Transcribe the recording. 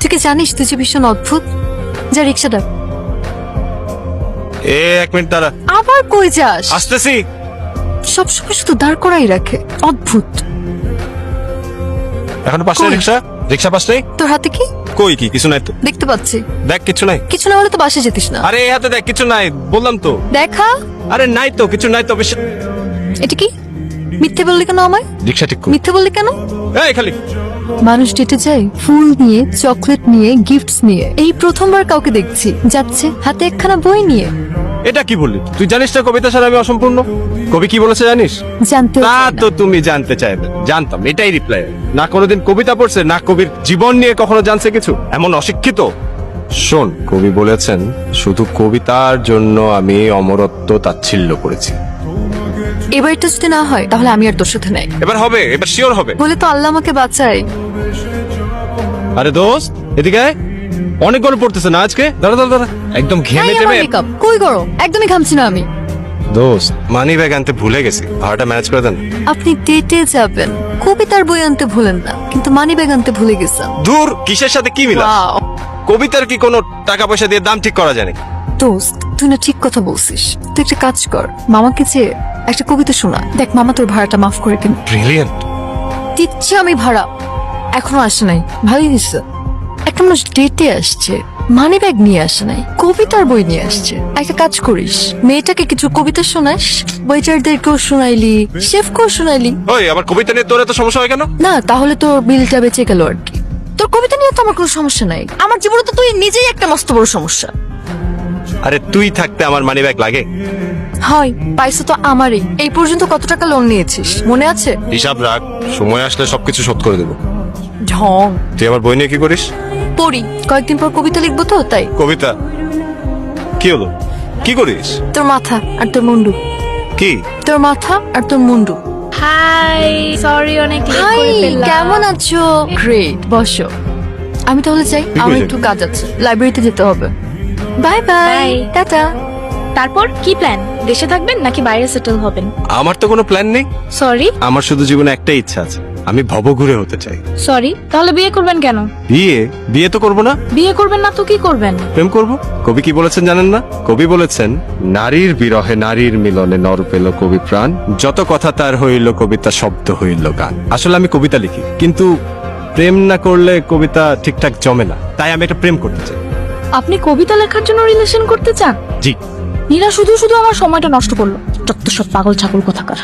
তুই কি জানিস তুই যে ভীষণ অদ্ভুত? যা রিক্সা ডাক। এক মিনিট দাঁড়া। আবার কই যাস? আসতেছি। সবসময় শুধু দাঁড় করাই রাখে, অদ্ভুত। এখনো পাঁচটাই কই? রিক্সা? রিক্সা পাঁচটাই? তোর হাতে কি? কই কি কিছু নাই তো। দেখতে পাচ্ছি। দেখ কিছু নাই। কিছু না হলে তো বাসে যেতিস না। আরে এই হাতে দেখ কিছু নাই, বললাম তো। দেখা। আরে নাই তো, কিছু নাই তো। বেশি এটা কি? মিথ্যে বললি কেন আমায়? রিক্সা ঠিক কর। মিথ্যে বললি কেন? এই খালি মানুষ ডেটে যায় ফুল নিয়ে, চকলেট নিয়ে, গিফটস নিয়ে। এই প্রথমবার কাউকে দেখছি যাচ্ছে হাতে একখানা বই নিয়ে। এটা কি বললি? তুই জানিস না কবিতা ছাড়া আমি অসম্পূর্ণ? কবি কি বলেছে জানিস? জানতে তা তো তুমি জানতে চাইবে, জানতাম, এটাই রিপ্লাই। না কোনোদিন কবিতা পড়ছে, না কবির জীবন নিয়ে কখনো জানছে কিছু, এমন অশিক্ষিত। শোন, কবি বলেছেন শুধু কবিতার জন্য আমি অমরত্ব তাচ্ছিল্য করেছি। এবার এটা যদি না হয় তাহলে আমি আর তোর সাথে নাই। এবার হবে, এবার শিওর হবে। বলে তো আল্লাহ আমাকে বাঁচায়। আরে দোস্ত এদিকে আয়। অনেক গরম পড়তেছে না আজকে? দাঁড়া দাঁড়া দাঁড়া, একদম ঘেমে এই আমার টেমে। মেকআপ কই গরম? একদমই ঘামছি না আমি। দোস্ত মানি ব্যাগ আনতে ভুলে গেছি, ভাড়াটা ম্যানেজ করে দেন। আপনি ডেটে যাবেন, কবিতার বই আনতে ভুলেন না, কিন্তু মানি ব্যাগ আনতে ভুলে গেছেন। দূর, কিসের সাথে কি মিলা? Wow! কবিতার কি কোনো টাকা পয়সা দিয়ে দাম ঠিক করা যায় নাকি? দোস্ত তুই না ঠিক কথা বলছিস। তুই একটা কাজ কর, মামাকে যে একটা কবিতা শোনা। দেখ মামা তোর ভাড়াটা মাফ করে দিন। ব্রিলিয়েন্ট। দিচ্ছি আমি ভাড়া, এখনো আসে নাই। ভালোই দিচ্ছে। একটা মানুষ ডেটে আসছে, মানি ব্যাগ নিয়ে আসে নাই, কবিতার বই নিয়ে আসছে। একটা কাজ করিস, মেয়েটাকে কিছু কবিতা শোনাস, ওয়েটারদেরকেও শোনাইলি, শেফকেও শোনাইলি। ওই আমার কবিতা নিয়ে তোর এত সমস্যা হয় কেন? না তাহলে তোর বিলটা বেঁচে গেল আর কি। তোর কবিতা নিয়ে তো আমার কোনো সমস্যা নাই, আমার জীবনে তো তুই নিজেই একটা মস্ত বড় সমস্যা। আরে তুই থাকতে আমার মানি ব্যাগ লাগে? হয় পয়সা তো আমারই। এই পর্যন্ত কত টাকা লোন নিয়েছিস মনে আছে? হিসাব রাখ, সময় আসলে সবকিছু শোধ করে দেবো। ঢং। তুই আমার বই নিয়ে কি করিস? পড়ি, কয়েকদিন পর কবিতা লিখবো তো তাই। কবিতা? কি হলো, কি করিস? তোর মাথা আর তোর মুন্ডু। কি? তোর মাথা আর তোর মুন্ডু। হাই, সরি অনেক লেট হাই, করে ফেললাম। কেমন আছো? গ্রেট, বসো। আমি তাহলে যাই, কই আমার যাবি? একটু কাজ আছে, লাইব্রেরিতে যেতে হবে। Bye bye, Bye. টাটা। তারপর কি প্ল্যান? দেশে থাকবেন নাকি বাইরে সেটেল হবেন? আমার তো কোনো প্ল্যান নেই। সরি আমার শুধু জীবনে একটাই ইচ্ছা আছে, আমি ভবঘুরে হতে চাই। সরি, তাহলে বিয়ে করবেন কেন? বিয়ে? বিয়ে তো করবো না। বিয়ে করবেন না তো কি করবেন? প্রেম করব। কবি কি বলেছেন জানেন না? কবি বলেছেন নারীর বিরহে নারীর মিলনে নর পেল কবি প্রাণ, যত কথা তার হইল কবিতা শব্দ হইল গান। আসলে আমি কবিতা লিখি, কিন্তু প্রেম না করলে কবিতা ঠিকঠাক জমে না, তাই আমি একটা প্রেম করতে চাই। আপনি কবিতা লেখার জন্য রিলেশন করতে চান? জি। নীরা শুধু শুধু আমার সময়টা নষ্ট করলো। যত সব পাগল ছাগল কোথাকার।